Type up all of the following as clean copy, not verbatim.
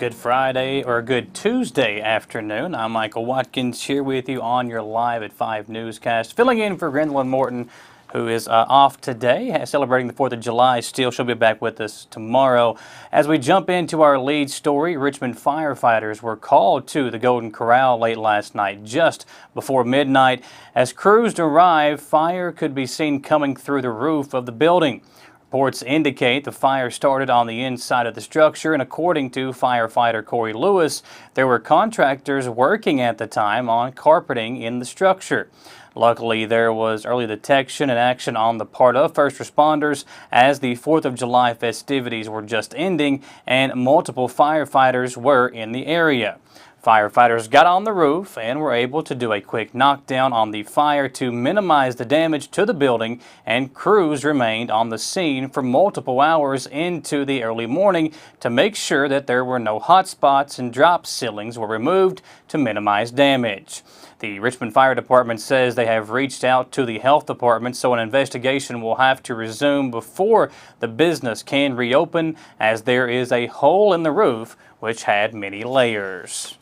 Good Friday or good Tuesday afternoon. I'm Michael Watkins here with you on your Live at 5 newscast, filling in for Gwendolyn Morton, who is off today, celebrating the 4th of July. Still, she'll be back with us tomorrow. As we jump into our lead story, Richmond firefighters were called to the Golden Corral late last night, just before midnight. As crews arrived, fire could be seen coming through the roof of the building. Reports indicate the fire started on the inside of the structure, and according to firefighter Corey Lewis, there were contractors working at the time on carpeting in the structure. Luckily, there was early detection and action on the part of first responders as the 4th of July festivities were just ending and multiple firefighters were in the area. Firefighters got on the roof and were able to do a quick knockdown on the fire to minimize the damage to the building, and crews remained on the scene for multiple hours into the early morning to make sure that there were no hot spots and drop ceilings were removed to minimize damage. The Richmond Fire Department says they have reached out to the health department, so an investigation will have to resume before the business can reopen, as there is a hole in the roof which had many layers.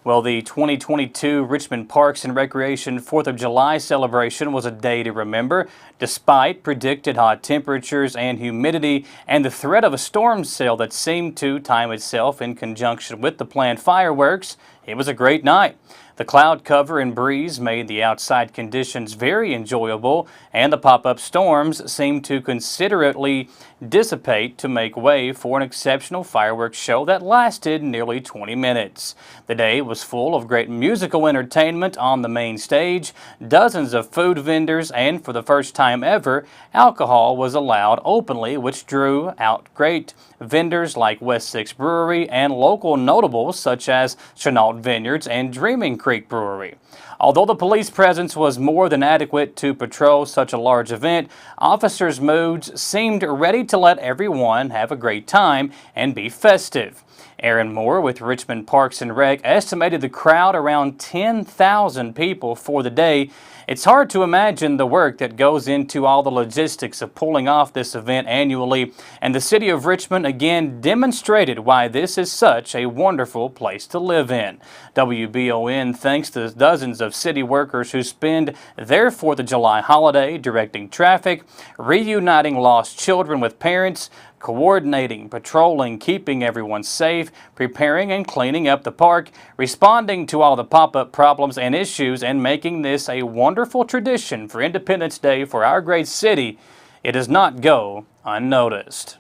Well, the 2022 Richmond Parks and Recreation 4th of July celebration was a day to remember. Despite predicted hot temperatures and humidity and the threat of a storm cell that seemed to time itself in conjunction with the planned fireworks, it was a great night. The cloud cover and breeze made the outside conditions very enjoyable, and the pop-up storms seemed to considerately dissipate to make way for an exceptional fireworks show that lasted nearly 20 minutes. The day was full of great musical entertainment on the main stage, dozens of food vendors, and for the first time ever, alcohol was allowed openly, which drew out great vendors like West 6 Brewery and local notables such as Chenault Vineyards and Dreaming Creek Brewery. Although the police presence was more than adequate to patrol such a large event, officers' moods seemed ready to let everyone have a great time and be festive. Aaron Moore with Richmond Parks and Rec estimated the crowd around 10,000 people for the day. It's hard to imagine the work that goes into all the logistics of pulling off this event annually, and the city of Richmond again demonstrated why this is such a wonderful place to live in. WBON thanks the dozens of city workers who spend their 4th of July holiday directing traffic, reuniting lost children with parents, coordinating, patrolling, keeping everyone safe, preparing and cleaning up the park, responding to all the pop-up problems and issues, and making this a wonderful tradition for Independence Day for our great city. It does not go unnoticed.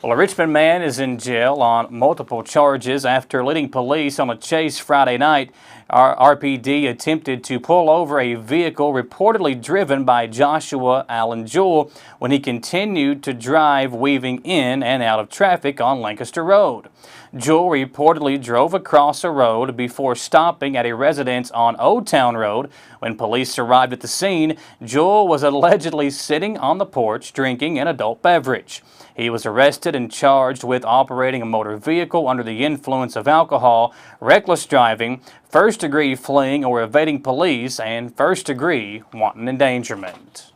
Well, a Richmond man is in jail on multiple charges after leading police on a chase Friday night. Our RPD attempted to pull over a vehicle reportedly driven by Joshua Allen Jewell when he continued to drive, weaving in and out of traffic on Lancaster Road. Jewell reportedly drove across a road before stopping at a residence on Old Town Road. When police arrived at the scene, Jewell was allegedly sitting on the porch drinking an adult beverage. He was arrested and charged with operating a motor vehicle under the influence of alcohol, reckless driving, first-degree fleeing or evading police, and first-degree wanton endangerment.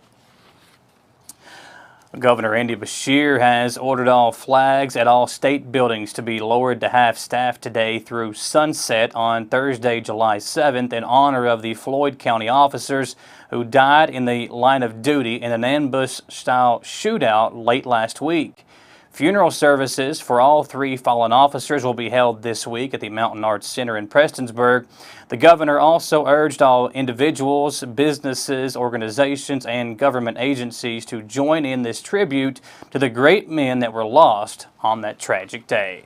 Governor Andy Beshear has ordered all flags at all state buildings to be lowered to half-staff today through sunset on Thursday, July 7th, in honor of the Floyd County officers who died in the line of duty in an ambush-style shootout late last week. Funeral services for all 3 fallen officers will be held this week at the Mountain Arts Center in Prestonsburg. The governor also urged all individuals, businesses, organizations, and government agencies to join in this tribute to the great men that were lost on that tragic day.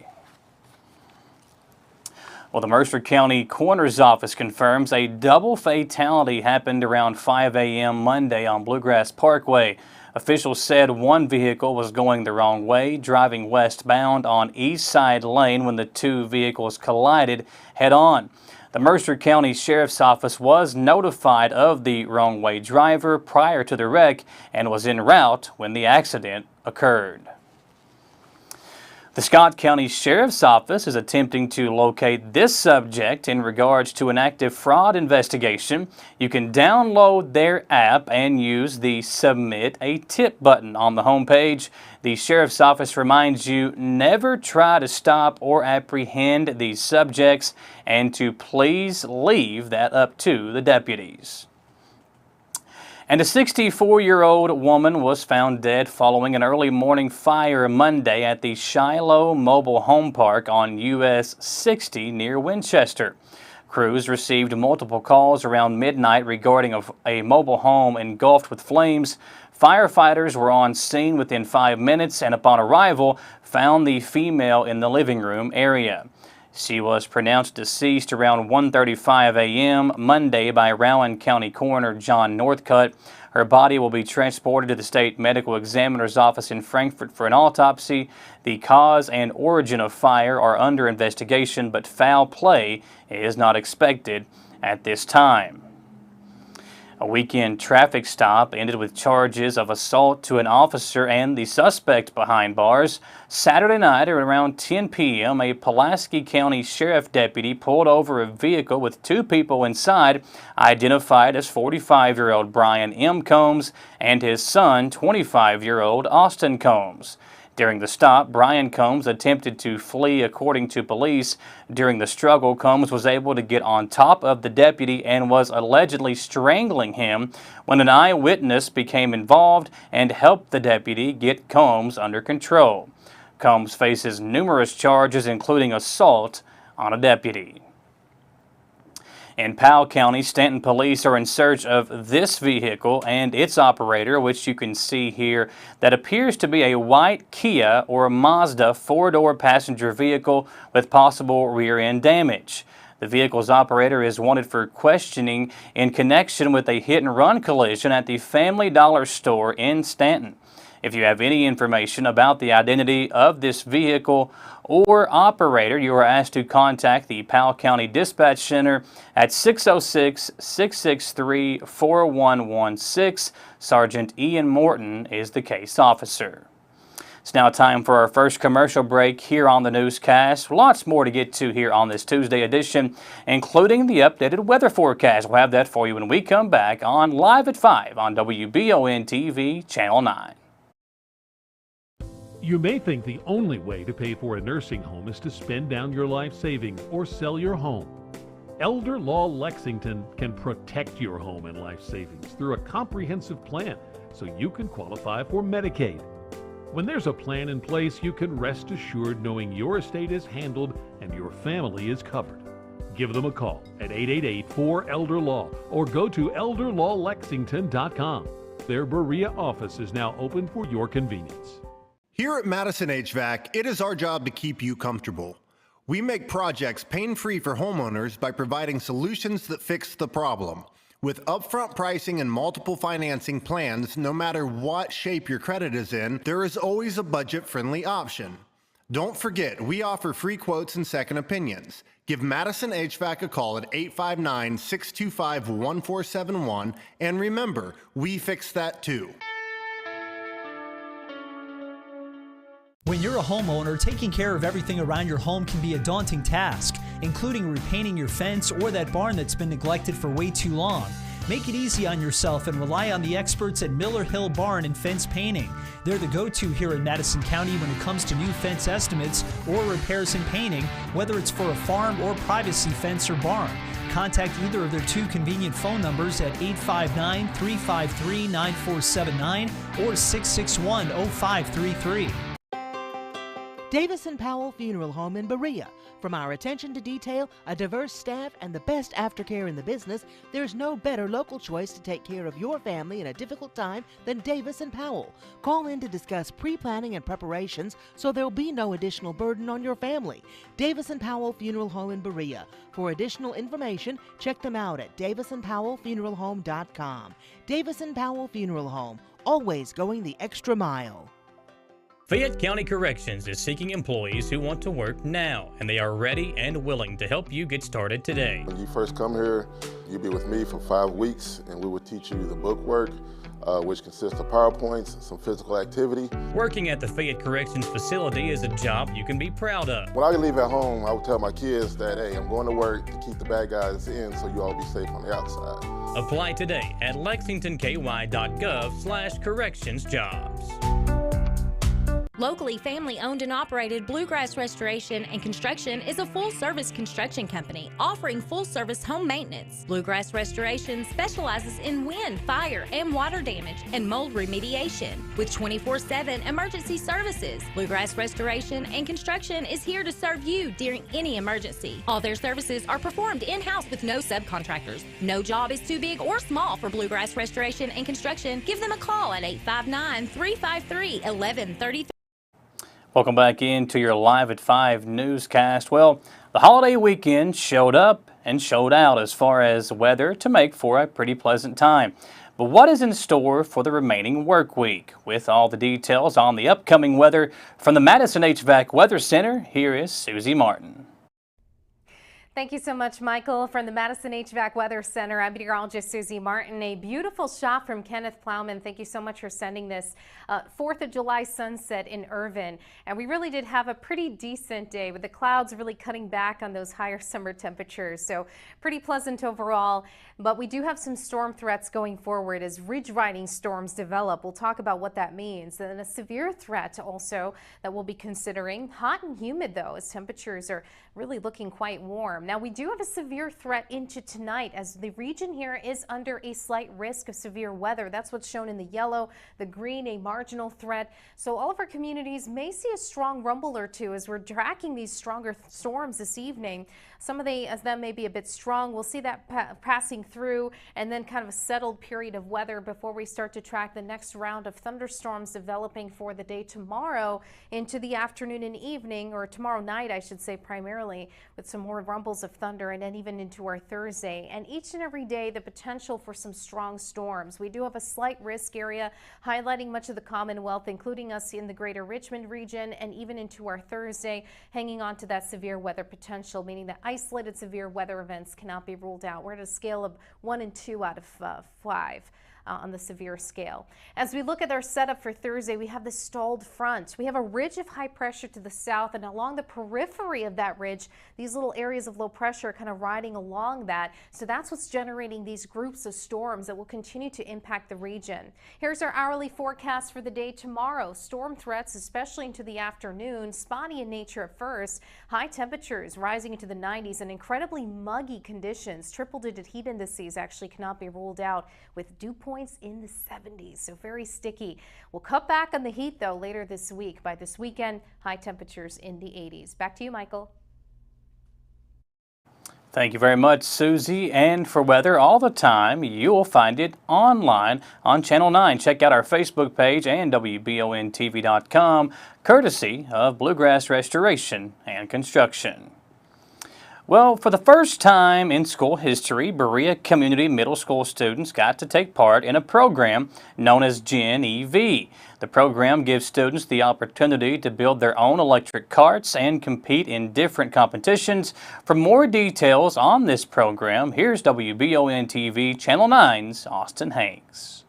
Well, the Mercer County Coroner's Office confirms a double fatality happened around 5 a.m. Monday on Bluegrass Parkway. Officials said one vehicle was going the wrong way, driving westbound on East Side Lane when the 2 vehicles collided head-on. The Mercer County Sheriff's Office was notified of the wrong-way driver prior to the wreck and was en route when the accident occurred. The Scott County Sheriff's Office is attempting to locate this subject in regards to an active fraud investigation. You can download their app and use the Submit a Tip button on the homepage. The Sheriff's Office reminds you never try to stop or apprehend these subjects and to please leave that up to the deputies. And a 64-year-old woman was found dead following an early morning fire Monday at the Shiloh Mobile Home Park on US 60 near Winchester. Crews received multiple calls around midnight regarding a mobile home engulfed with flames. Firefighters were on scene within 5 minutes and upon arrival found the female in the living room area. She was pronounced deceased around 1:35 a.m. Monday by Rowan County Coroner John Northcutt. Her body will be transported to the State Medical Examiner's office in Frankfort for an autopsy. The cause and origin of fire are under investigation, but foul play is not expected at this time. A weekend traffic stop ended with charges of assault to an officer and the suspect behind bars. Saturday night at around 10 p.m., a Pulaski County Sheriff deputy pulled over a vehicle with two people inside, identified as 45-year-old Brian M. Combs and his son, 25-year-old Austin Combs. During the stop, Brian Combs attempted to flee according to police. During the struggle, Combs was able to get on top of the deputy and was allegedly strangling him when an eyewitness became involved and helped the deputy get Combs under control. Combs faces numerous charges, including assault on a deputy. In Powell County, Stanton police are in search of this vehicle and its operator, which you can see here, that appears to be a white Kia or Mazda four-door passenger vehicle with possible rear-end damage. The vehicle's operator is wanted for questioning in connection with a hit-and-run collision at the Family Dollar store in Stanton. If you have any information about the identity of this vehicle or operator, you are asked to contact the Powell County Dispatch Center at 606-663-4116. Sergeant Ian Morton is the case officer. It's now time for our first commercial break here on the Newscast. Lots more to get to here on this Tuesday edition, including the updated weather forecast. We'll have that for you when we come back on Live at 5 on WBON-TV Channel 9. You may think the only way to pay for a nursing home is to spend down your life savings or sell your home. Elder Law Lexington can protect your home and life savings through a comprehensive plan so you can qualify for Medicaid. When there's a plan in place, you can rest assured knowing your estate is handled and your family is covered. Give them a call at 888-4-ELDER-LAW or go to elderlawlexington.com. Their Berea office is now open for your convenience. Here at Madison HVAC, it is our job to keep you comfortable. We make projects pain-free for homeowners by providing solutions that fix the problem. With upfront pricing and multiple financing plans, no matter what shape your credit is in, there is always a budget-friendly option. Don't forget, we offer free quotes and second opinions. Give Madison HVAC a call at 859-625-1471, and remember, we fix that too. When you're a homeowner, taking care of everything around your home can be a daunting task, including repainting your fence or that barn that's been neglected for way too long. Make it easy on yourself and rely on the experts at Miller Hill Barn and Fence Painting. They're the go-to here in Madison County when it comes to new fence estimates or repairs and painting, whether it's for a farm or privacy fence or barn. Contact either of their two convenient phone numbers at 859-353-9479 or 661-0533. Davis & Powell Funeral Home in Berea. From our attention to detail, a diverse staff, and the best aftercare in the business, there's no better local choice to take care of your family in a difficult time than Davis & Powell. Call in to discuss pre-planning and preparations so there'll be no additional burden on your family. Davis & Powell Funeral Home in Berea. For additional information, check them out at davisandpowellfuneralhome.com. Davis & Powell Funeral Home, always going the extra mile. Fayette County Corrections is seeking employees who want to work now, and they are ready and willing to help you get started today. When you first come here, you'll be with me for 5 weeks, and we will teach you the book work, which consists of PowerPoints, some physical activity. Working at the Fayette Corrections Facility is a job you can be proud of. When I leave at home, I would tell my kids that, hey, I'm going to work to keep the bad guys in so you all be safe on the outside. Apply today at lexingtonky.gov/correctionsjobs. Locally family-owned and operated Bluegrass Restoration and Construction is a full-service construction company offering full-service home maintenance. Bluegrass Restoration specializes in wind, fire, and water damage and mold remediation. With 24/7 emergency services, Bluegrass Restoration and Construction is here to serve you during any emergency. All their services are performed in-house with no subcontractors. No job is too big or small for Bluegrass Restoration and Construction. Give them a call at 859-353-1133. Welcome back into your Live at 5 newscast. Well, the holiday weekend showed up and showed out as far as weather to make for a pretty pleasant time. But what is in store for the remaining work week? With all the details on the upcoming weather from the Madison HVAC Weather Center, here is Susie Martin. Thank you so much, Michael. From the Madison HVAC Weather Center, I'm meteorologist Susie Martin. A beautiful shot from Kenneth Plowman. Thank you so much for sending this. 4th of July sunset in Irvine. And we really did have a pretty decent day with the clouds really cutting back on those higher summer temperatures. So pretty pleasant overall. But we do have some storm threats going forward as ridge riding storms develop. We'll talk about what that means. And a severe threat also that we'll be considering. Hot and humid, though, as temperatures are really looking quite warm. Now, we do have a severe threat into tonight as the region here is under a slight risk of severe weather. That's what's shown in the yellow, the green, a marginal threat. So all of our communities may see a strong rumble or two as we're tracking these stronger storms this evening. Some of them may be a bit strong. We'll see that passing through and then kind of a settled period of weather before we start to track the next round of thunderstorms developing for the day tomorrow into the afternoon and evening, or tomorrow night, I should say, primarily, with some more rumbles of thunder and then even into our Thursday. And each and every day, the potential for some strong storms. We do have a slight risk area highlighting much of the Commonwealth, including us in the greater Richmond region, and even into our Thursday, hanging on to that severe weather potential, meaning that isolated severe weather events cannot be ruled out. We're at a scale of 1 and 2 out of 5. On the severe scale. As we look at our setup for Thursday, we have the stalled front. We have a ridge of high pressure to the south, and along the periphery of that ridge, these little areas of low pressure kind of riding along that. So that's what's generating these groups of storms that will continue to impact the region. Here's our hourly forecast for the day tomorrow. Storm threats, especially into the afternoon, spotty in nature at first. High temperatures rising into the 90s and incredibly muggy conditions. Triple-digit heat indices actually cannot be ruled out with dew points in the 70s, so very sticky. We'll cut back on the heat, though, later this week. By this weekend, high temperatures in the 80s. Back to you, Michael. Thank you very much, Susie. And for weather all the time, you'll find it online on Channel 9. Check out our Facebook page and WBONTV.com, courtesy of Bluegrass Restoration and Construction. Well, for the first time in school history, Berea Community Middle School students got to take part in a program known as Gen EV. The program gives students the opportunity to build their own electric carts and compete in different competitions. For more details on this program, here's WBON-TV Channel 9's Austin Hanks.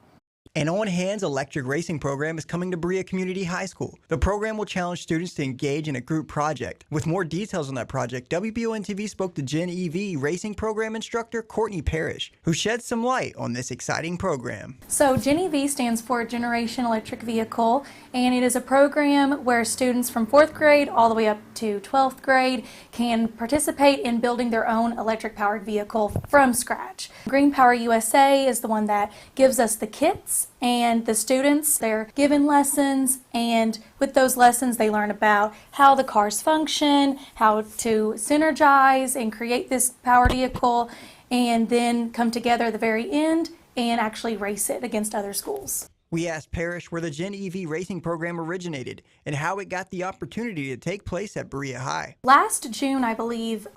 An on-hands electric racing program is coming to Berea Community High School. The program will challenge students to engage in a group project. With more details on that project, WBON-TV spoke to Gen EV racing program instructor Courtney Parrish, who shed some light on this exciting program. So Gen EV stands for Generation Electric Vehicle, and it is a program where students from 4th grade all the way up to 12th grade can participate in building their own electric-powered vehicle from scratch. Green Power USA is the one that gives us the kits, and the students, they're given lessons, and with those lessons they learn about how the cars function, how to synergize and create this powered vehicle, and then come together at the very end and actually race it against other schools. We asked Parrish where the Gen EV racing program originated and how it got the opportunity to take place at Berea High. Last June, I believe,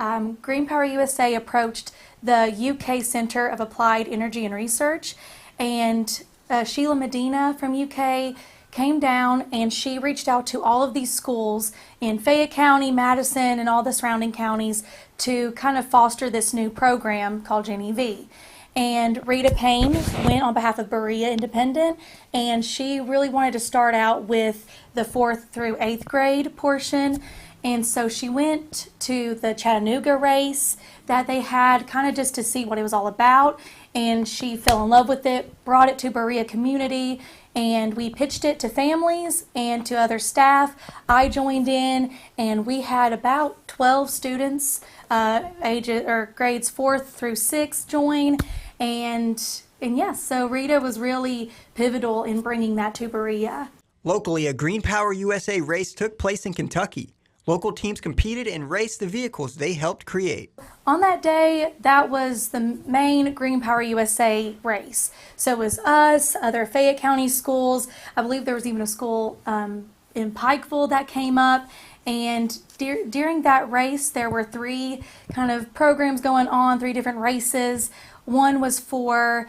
Green Power USA approached the UK Center of Applied Energy and Research, and Sheila Medina from UK came down and she reached out to all of these schools in Fayette County, Madison, and all the surrounding counties to kind of foster this new program called Gen EV. And Rita Payne went on behalf of Berea Independent, and she really wanted to start out with the 4th through 8th grade portion. And so she went to the Chattanooga race that they had, kind of just to see what it was all about. And she fell in love with it, brought it to Berea community, and we pitched it to families and to other staff. I joined in, and we had about 12 students, grades 4th through 6th join. And yes, so Rita was really pivotal in bringing that to Berea. Locally, a Green Power USA race took place in Kentucky. Local teams competed and raced the vehicles they helped create. On that day, that was the main Green Power USA race. So it was us, other Fayette County schools. I believe there was even a school in Pikeville that came up. And during that race, there were 3 kind of programs going on, 3 different races. One was for,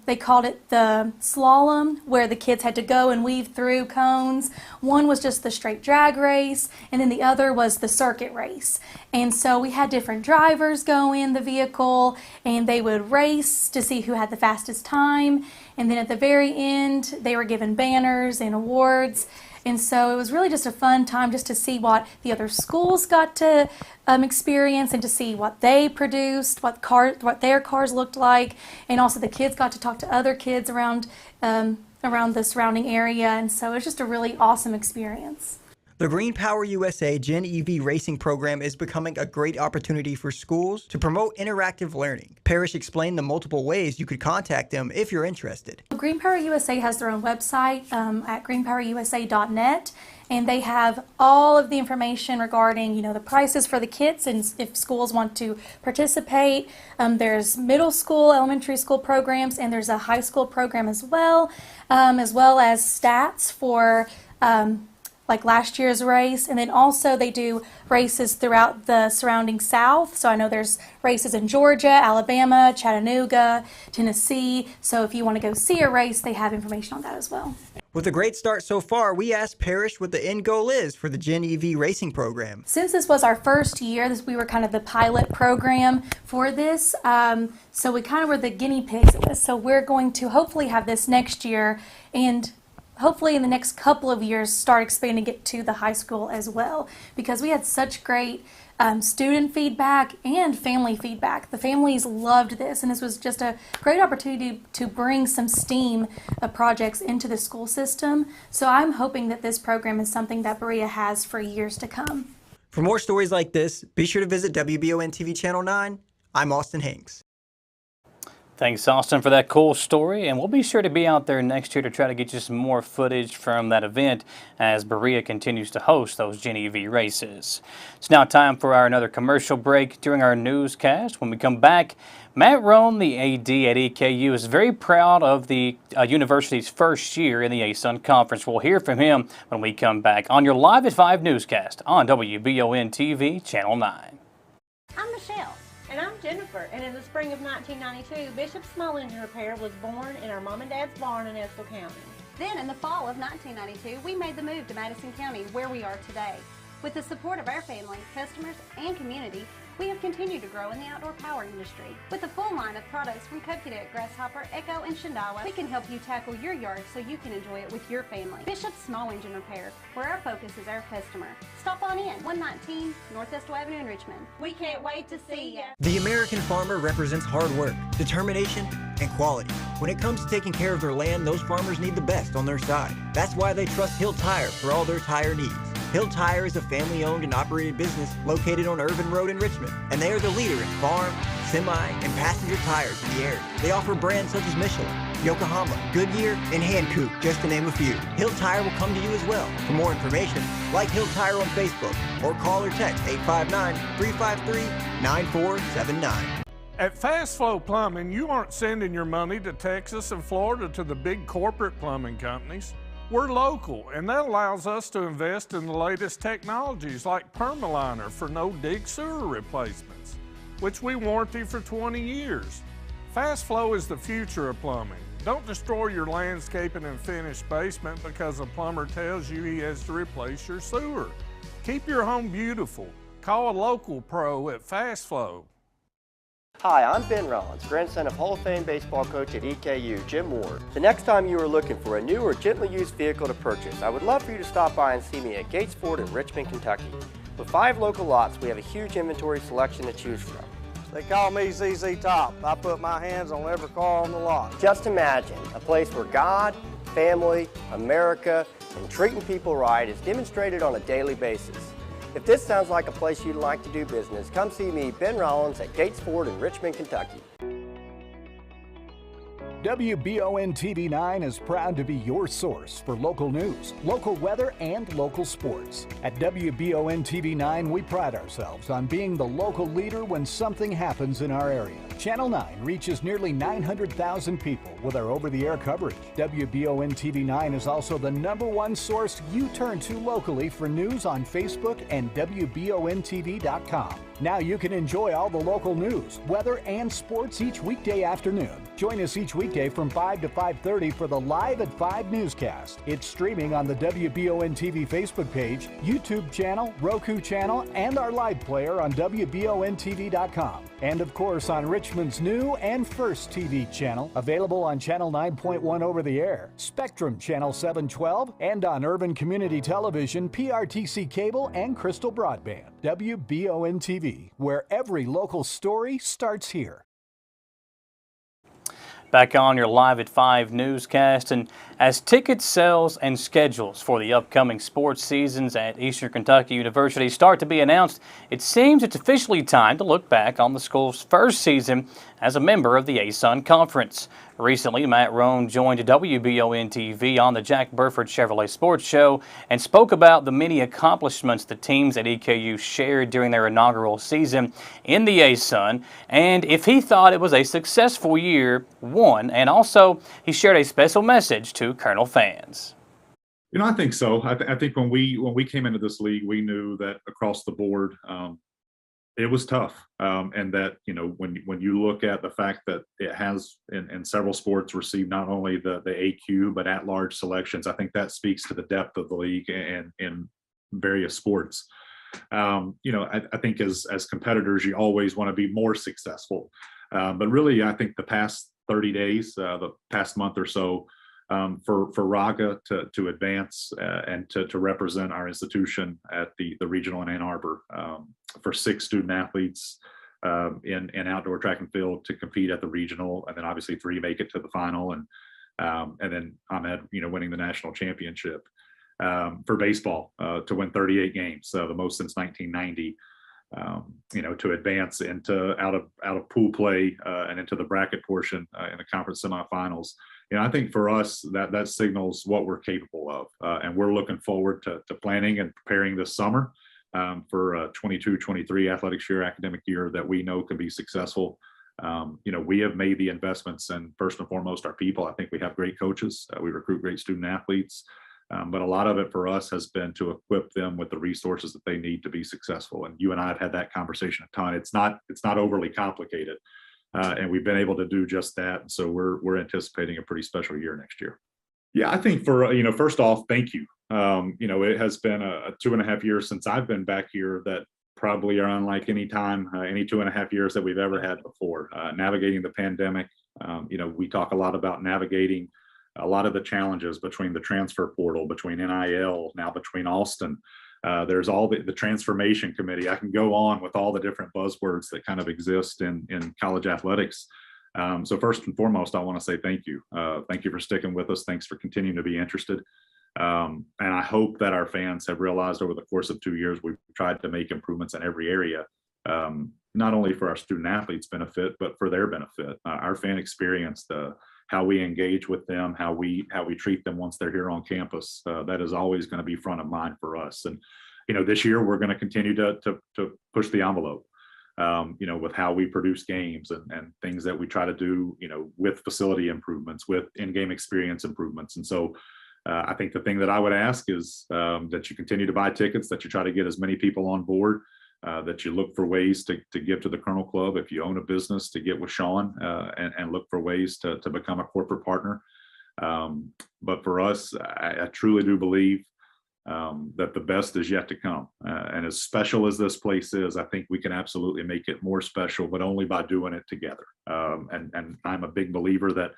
they called it the slalom, where the kids had to go and weave through cones. One was just the straight drag race, and then the other was the circuit race. And so we had different drivers go in the vehicle, and they would race to see who had the fastest time. And then at the very end, they were given banners and awards. And so it was really just a fun time just to see what the other schools got to experience, and to see what they produced, what their cars looked like, and also the kids got to talk to other kids around the surrounding area. And so it was just a really awesome experience. The Green Power USA Gen EV racing program is becoming a great opportunity for schools to promote interactive learning. Parrish explained the multiple ways you could contact them if you're interested. Green Power USA has their own website at greenpowerusa.net, and they have all of the information regarding, the prices for the kits and if schools want to participate. There's middle school, elementary school programs, and there's a high school program as well as stats for like last year's race. And then also they do races throughout the surrounding South. So I know there's races in Georgia, Alabama, Chattanooga, Tennessee. So if you want to go see a race, they have information on that as well. With a great start so far, we asked Parrish what the end goal is for the Gen EV racing program. Since this was our first year, we were kind of the pilot program for this. So we kind of were the guinea pigs of this. So we're going to hopefully have this next year, and hopefully in the next couple of years start expanding it to the high school as well, because we had such great student feedback and family feedback. The families loved this, and this was just a great opportunity to bring some STEAM projects into the school system. So I'm hoping that this program is something that Berea has for years to come. For more stories like this, be sure to visit WBON TV Channel 9. I'm Austin Hanks. Thanks, Austin, for that cool story, and we'll be sure to be out there next year to try to get you some more footage from that event as Berea continues to host those Gen EV races. It's now time for another commercial break during our newscast. When we come back, Matt Rohn, the AD at EKU, is very proud of the university's first year in the ASUN Conference. We'll hear from him when we come back on your Live at 5 newscast on WBON TV Channel 9. I'm Michelle. And I'm Jennifer, and in the spring of 1992, Bishop Small Engine Repair was born in our mom and dad's barn in Estill County. Then in the fall of 1992, we made the move to Madison County, where we are today. With the support of our family, customers, and community, we have continued to grow in the outdoor power industry. With a full line of products from Kokudet, Grasshopper, Echo, and Shindawa, we can help you tackle your yard so you can enjoy it with your family. Bishop Small Engine Repair, where our focus is our customer. Stop on in, 119 North Estill Avenue in Richmond. We can't wait to see you. The American farmer represents hard work, determination, and quality. When it comes to taking care of their land, those farmers need the best on their side. That's why they trust Hill Tire for all their tire needs. Hill Tire is a family-owned and operated business located on Irvin Road in Richmond, and they are the leader in farm, semi, and passenger tires in the area. They offer brands such as Michelin, Yokohama, Goodyear, and Hankook, just to name a few. Hill Tire will come to you as well. For more information, like Hill Tire on Facebook or call or text 859-353-9479. At Fast Flow Plumbing, you aren't sending your money to Texas and Florida to the big corporate plumbing companies. We're local, and that allows us to invest in the latest technologies like Permaliner for no-dig sewer replacements, which we warranty for 20 years. Fast Flow is the future of plumbing. Don't destroy your landscaping and finished basement because a plumber tells you he has to replace your sewer. Keep your home beautiful. Call a local pro at Fast Flow. Hi, I'm Ben Rollins, grandson of Hall of Fame baseball coach at EKU, Jim Ward. The next time you are looking for a new or gently used vehicle to purchase, I would love for you to stop by and see me at Gates Ford in Richmond, Kentucky. With 5 local lots, we have a huge inventory selection to choose from. They call me ZZ Top. I put my hands on every car on the lot. Just imagine a place where God, family, America, and treating people right is demonstrated on a daily basis. If this sounds like a place you'd like to do business, come see me, Ben Rollins, at Gates Ford in Richmond, Kentucky. WBON TV9 is proud to be your source for local news, local weather, and local sports. At WBON TV9, we pride ourselves on being the local leader when something happens in our area. Channel 9 reaches nearly 900,000 people with our over-the-air coverage. WBON TV9 is also the #1 source you turn to locally for news on Facebook and WBONTV.com. Now you can enjoy all the local news, weather, and sports each weekday afternoon. Join us each weekday from 5 to 5:30 for the Live at 5 newscast. It's streaming on the WBON TV Facebook page, YouTube channel, Roku channel, and our live player on WBONTV.com. And of course on Richmond's new and first TV channel, available on Channel 9.1 over the air, Spectrum Channel 712, and on Urban Community Television, PRTC Cable, and Crystal Broadband. WBON TV, where every local story starts here. Back on your Live at 5 newscast, and as ticket sales and schedules for the upcoming sports seasons at Eastern Kentucky University start to be announced, it seems it's officially time to look back on the school's first season as a member of the ASUN Conference. Recently, Matt Roan joined WBON TV on the Jack Burford Chevrolet Sports Show and spoke about the many accomplishments the teams at EKU shared during their inaugural season in the ASUN, and if he thought it was a successful year, one, and also he shared a special message to Colonel fans. You know, I think so. I think when we came into this league, we knew that across the board, it was tough, and that, you know, when you look at the fact that it has in several sports received not only the AQ but at large selections, I think that speaks to the depth of the league and in various sports. You know, I think as competitors, you always want to be more successful, but really, I think the past 30 days, the past month or so, for Raga to advance and to represent our institution at the regional in Ann Arbor, for 6 student athletes in outdoor track and field to compete at the regional, and then obviously 3 make it to the final, and then Ahmed, you know, winning the national championship. For baseball, to win 38 games, the most since 1990. You know, to advance into out of pool play and into the bracket portion in the conference semifinals. You know, I think for us that signals what we're capable of, and we're looking forward to planning and preparing this summer for 22-23 athletics year, academic year that we know can be successful. You know, we have made the investments in, first and foremost, our people. I think we have great coaches. We recruit great student athletes. But a lot of it for us has been to equip them with the resources that they need to be successful. And you and I have had that conversation a ton. It's not overly complicated, and we've been able to do just that. And so we're anticipating a pretty special year next year. Yeah, I think for, you know, first off, thank you. You know, it has been a 2.5 years since I've been back here that probably are unlike any time, any 2.5 years that we've ever had before. Navigating the pandemic, you know, we talk a lot about navigating a lot of the challenges between the transfer portal, between NIL, now between Alston. There's all the transformation committee. I can go on with all the different buzzwords that kind of exist in college athletics. So first and foremost, I want to say thank you. Thank you for sticking with us. Thanks for continuing to be interested. And I hope that our fans have realized over the course of 2 years, we've tried to make improvements in every area, not only for our student athletes' benefit, but for their benefit. Our fan experience, how we engage with them, how we treat them once they're here on campus, that is always going to be front of mind for us. And, you know, this year we're going to continue to push the envelope, you know, with how we produce games and things that we try to do, you know, with facility improvements, with in-game experience improvements. And so I think the thing that I would ask is that you continue to buy tickets, that you try to get as many people on board, that you look for ways to give to the Colonel Club. If you own a business, to get with Sean and look for ways to become a corporate partner. But for us, I truly do believe that the best is yet to come. And as special as this place is, I think we can absolutely make it more special, but only by doing it together. And I'm a big believer that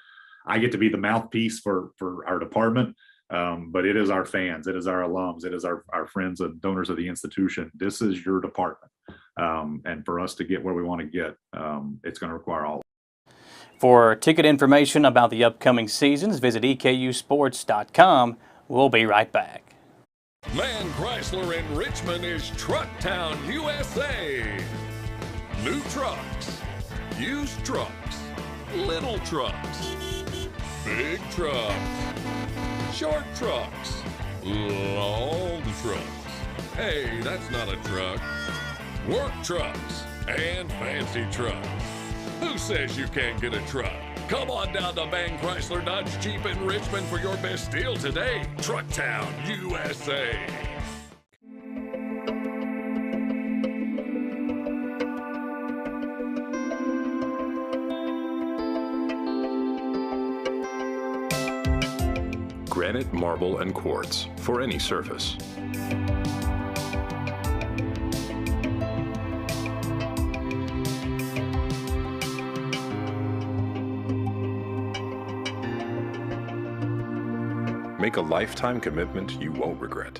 I get to be the mouthpiece for our department, but it is our fans, it is our alums, it is our friends and donors of the institution. This is your department. And for us to get where we want to get, it's going to require all. For ticket information about the upcoming seasons, visit EKUsports.com. We'll be right back. Man Chrysler in Richmond is Truck Town, USA. New trucks, used trucks, little trucks, big trucks, short trucks, long trucks. Hey, that's not a truck. Work trucks and fancy trucks. Who says you can't get a truck? Come on down to Man Chrysler Dodge Jeep in Richmond for your best deal today. Truck Town, USA. Granite, marble, and quartz for any surface. Make a lifetime commitment you won't regret.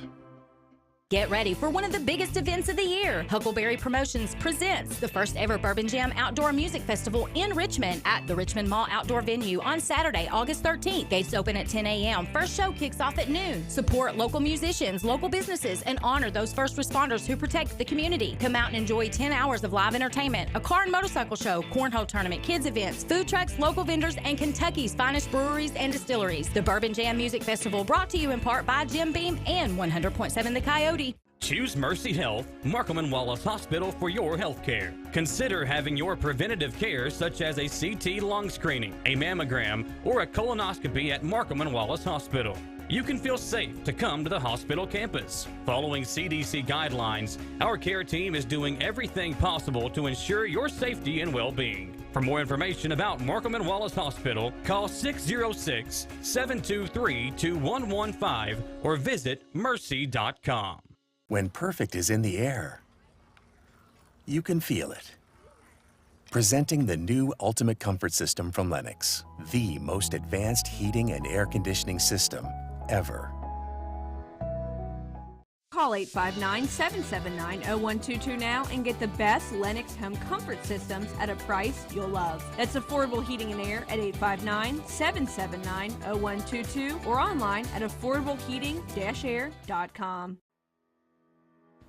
Get ready for one of the biggest events of the year. Huckleberry Promotions presents the first ever Bourbon Jam Outdoor Music Festival in Richmond at the Richmond Mall Outdoor Venue on Saturday, August 13th. Gates open at 10 a.m. First show kicks off at noon. Support local musicians, local businesses, and honor those first responders who protect the community. Come out and enjoy 10 hours of live entertainment, a car and motorcycle show, cornhole tournament, kids events, food trucks, local vendors, and Kentucky's finest breweries and distilleries. The Bourbon Jam Music Festival brought to you in part by Jim Beam and 100.7 The Coyote. Choose Mercy Health, Markham and Wallace Hospital for your health care. Consider having your preventative care such as a CT lung screening, a mammogram, or a colonoscopy at Markham and Wallace Hospital. You can feel safe to come to the hospital campus. Following CDC guidelines, our care team is doing everything possible to ensure your safety and well-being. For more information about Markham and Wallace Hospital, call 606-723-2115 or visit mercy.com. When perfect is in the air, you can feel it. Presenting the new Ultimate Comfort System from Lennox, the most advanced heating and air conditioning system ever. Call 859-779-0122 now and get the best Lennox home comfort systems at a price you'll love. That's affordable heating and air at 859-779-0122 or online at affordableheating-air.com.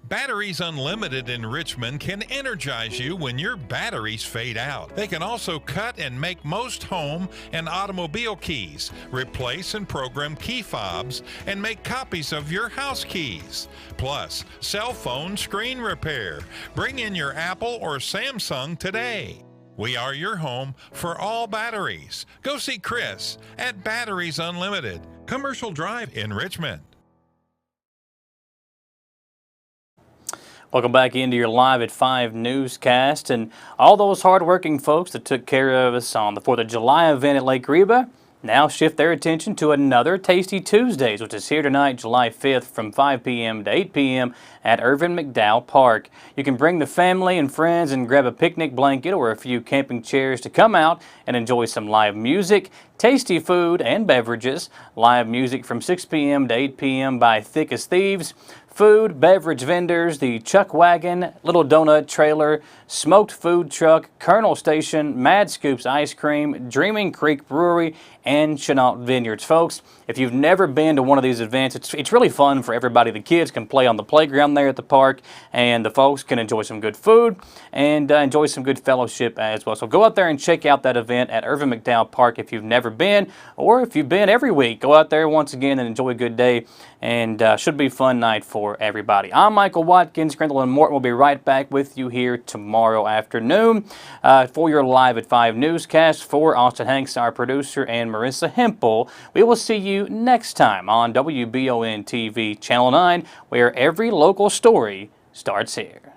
Batteries Unlimited in Richmond can energize you when your batteries fade out. They can also cut and make most home and automobile keys, replace and program key fobs, and make copies of your house keys. Plus, cell phone screen repair. Bring in your Apple or Samsung today. We are your home for all batteries. Go see Chris at Batteries Unlimited, Commercial Drive in Richmond. Welcome back into your Live at 5 newscast, and all those hardworking folks that took care of us on the 4th of July event at Lake Reba now shift their attention to another Tasty Tuesdays, which is here tonight, July 5th from 5 p.m. to 8 p.m. at Irvin McDowell Park. You can bring the family and friends and grab a picnic blanket or a few camping chairs to come out and enjoy some live music, tasty food and beverages. Live music from 6 p.m. to 8 p.m. by Thick as Thieves. Food, beverage vendors, the Chuck Wagon, Little Donut Trailer, Smoked Food Truck, Colonel Station, Mad Scoops Ice Cream, Dreaming Creek Brewery, and Chenault Vineyards. Folks, if you've never been to one of these events, it's really fun for everybody. The kids can play on the playground there at the park, and the folks can enjoy some good food and enjoy some good fellowship as well. So go out there and check out that event at Irvin McDowell Park if you've never been, or if you've been every week, go out there once again and enjoy a good day, and should be a fun night for everybody. I'm Michael Watkins. Grindle and Morton will be right back with you here tomorrow afternoon for your Live at 5 newscast. For Austin Hanks, our producer, and Marissa Hempel, we will see you next time on WBON TV Channel 9, where every local story starts here.